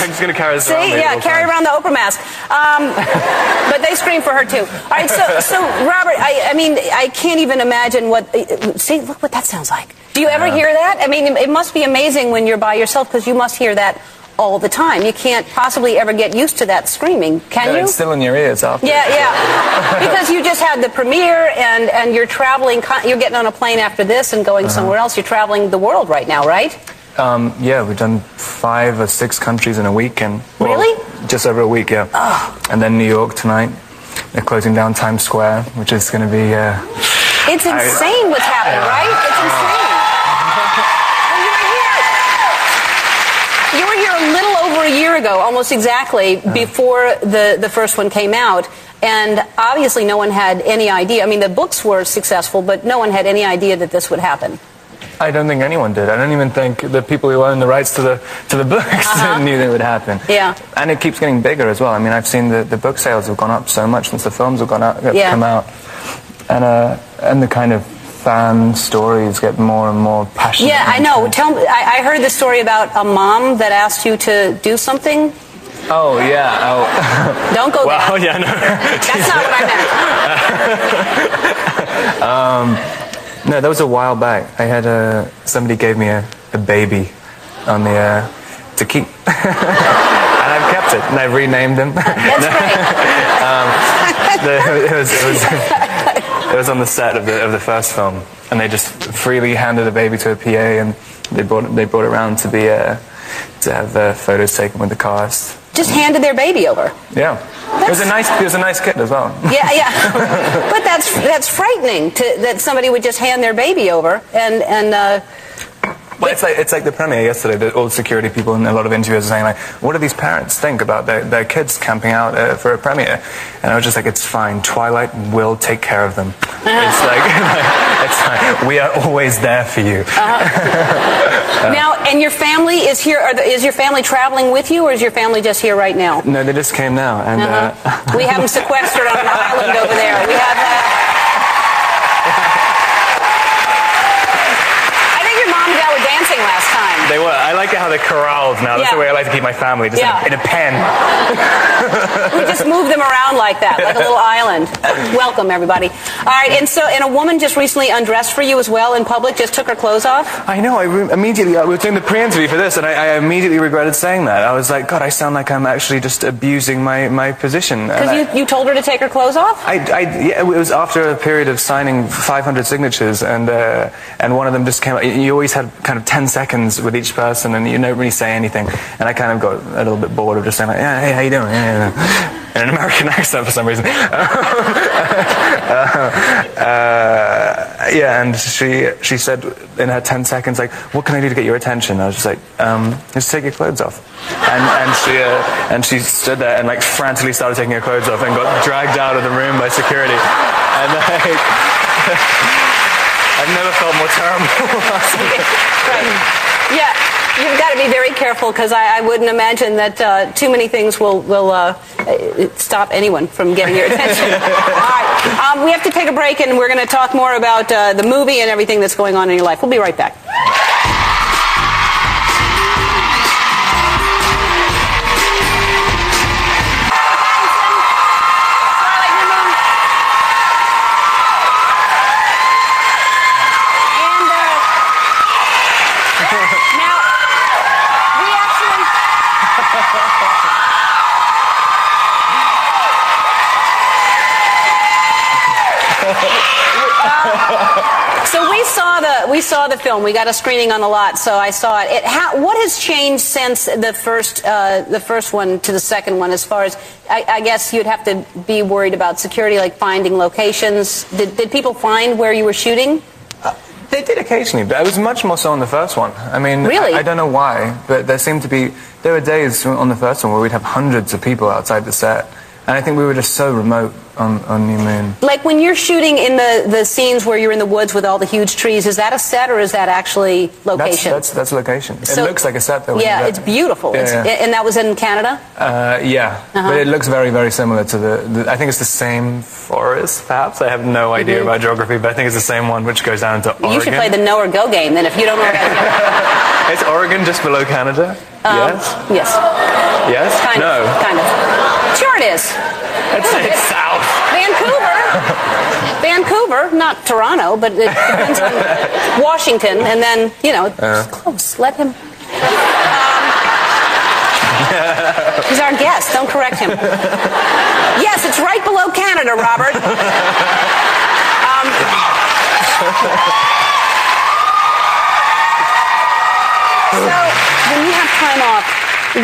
I'm just going to carry this around. See, yeah, carry around the Oprah mask. But they scream for her too. All right, so Robert, I mean, I can't even imagine what. See, look what that sounds like. Do you ever hear that? I mean, it must be amazing when you're by yourself because you must hear that all the time. You can't possibly ever get used to that screaming, can you? It's still in your ears after. Yeah. Because you just had the premiere and you're traveling. You're getting on a plane after this and going somewhere else. You're traveling the world right now, right? Yeah, we've done 5 or 6 countries in a week, and really, just over a week, yeah. Oh. And then New York tonight. They're closing down Times Square, which is going to be. It's insane what's happening, right? It's insane. Well, you were here a little over a year ago, almost exactly, before the first one came out. And obviously no one had any idea. I mean, the books were successful, but no one had any idea that this would happen. I don't think anyone did. I don't even think the people who own the rights to the books knew that it would happen. Yeah. And it keeps getting bigger as well. I mean, I've seen the book sales have gone up so much since the films have come out. And the kind of fan stories get more and more passionate. Yeah, I know. Tell me, I heard the story about a mom that asked you to do something. Oh, yeah. Oh. Don't go there. Well, yeah, no. That's not what I meant. No, that was a while back. I had somebody gave me a baby on the to keep, and I've kept it, and I've renamed him. That's It was on the set of the first film, and they just freely handed a baby to a PA, and they brought it around to be to have photos taken with the cast. Just handed their baby over. Yeah. It was a nice kid as well. Yeah. But that's frightening that somebody would just hand their baby over and. Well, it's like the premiere yesterday. All the security people and a lot of interviewers are saying, like, what do these parents think about their kids camping out for a premiere? And I was just like, it's fine. Twilight will take care of them. It's like, it's fine. We are always there for you. Now, and your family is here. Is your family traveling with you, or is your family just here right now? No, they just came now, and we have them sequestered on an island over there. We have that. Dancing last time. They were. I like how they're corralled now. That's the way I like to keep my family, just in a pen. We just move them around like that, like a little island. Welcome, everybody. All right, and a woman just recently undressed for you as well in public, just took her clothes off? I know. Immediately, we were doing the pre-interview for this, and I immediately regretted saying that. I was like, God, I sound like I'm actually just abusing my position. Because you told her to take her clothes off? Yeah, it was after a period of signing 500 signatures, and one of them just came out. You always had kind of 10 seconds with each person, and you don't really say anything. And I kind of got a little bit bored of just saying, like, yeah, hey, how you doing? Yeah. In an American accent for some reason. Yeah, and she said in her 10 seconds, like, what can I do to get your attention? I was just like, just take your clothes off. And she stood there and like frantically started taking her clothes off and got dragged out of the room by security. And like, I've never felt more terrible. Right. Yeah, you've got to be very careful because I wouldn't imagine that too many things will stop anyone from getting your attention. All right, we have to take a break, and we're going to talk more about the movie and everything that's going on in your life. We'll be right back. So we saw the film. We got a screening on the lot, so I saw it. What has changed since the first one to the second one? As far as I guess you'd have to be worried about security, like finding locations. Did people find where you were shooting? They did occasionally, but it was much more so on the first one. I mean, really? I don't know why, but there were days on the first one where we'd have hundreds of people outside the set, and I think we were just so remote on New Moon. Like when you're shooting in the scenes where you're in the woods with all the huge trees, is that a set or is that actually location? That's location. So, it looks like a set though. Yeah, it's beautiful. Yeah. And that was in Canada? Yeah, but it looks very, very similar to I think it's the same forest, perhaps. I have no idea about geography, but I think it's the same one which goes down to Oregon. You should play the no or go game then if you don't know. It's Oregon just below Canada. Yes? Yes. Yes? Kind No. of. Kind of. Sure it is. It's south. Vancouver, not Toronto, but it depends on Washington, and then, you know, it's close. Let him. He's our guest. Don't correct him. Yes, it's right below Canada, Robert. So, when you have time off,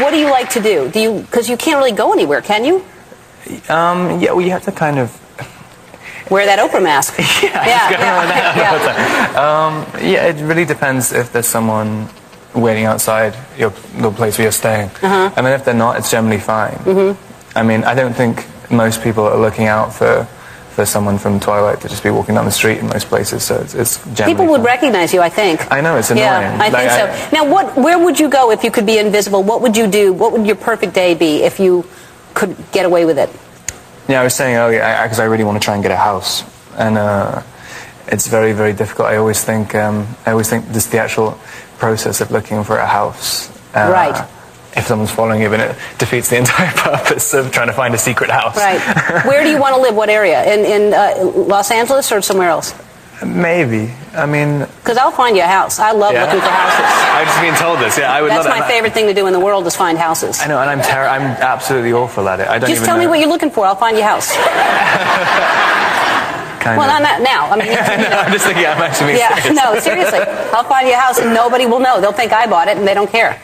what do you like to do? Because you can't really go anywhere, can you? Yeah, well, you have to kind of... Wear that Oprah mask. Yeah, it really depends if there's someone waiting outside the place where you're staying. I mean, if they're not, it's generally fine. I mean, I don't think most people are looking out for someone from Twilight to just be walking down the street in most places, so it's generally People would fine. recognize you, I think. I know, it's annoying. Yeah, I think so. Now, where would you go if you could be invisible? What would you do? What would your perfect day be if you could get away with it? Yeah, I was saying earlier, because I really want to try and get a house, and it's very, very difficult. I always think just the actual process of looking for a house. Right. If someone's following you, then it defeats the entire purpose of trying to find a secret house. Right. Where do you want to live? What area? In Los Angeles or somewhere else? Maybe. I mean... Because I'll find you a house. I love looking for houses. I've just been told this. Yeah, I would love That's my favorite thing to do in the world is find houses. I know, and I'm absolutely awful at it. I don't Just even tell me know. what you're looking for. I'll find you a house. Kind Well, of. not now. I mean, I'm just thinking I'm actually being yeah, serious. no, seriously. I'll find you a house and nobody will know. They'll think I bought it and they don't care.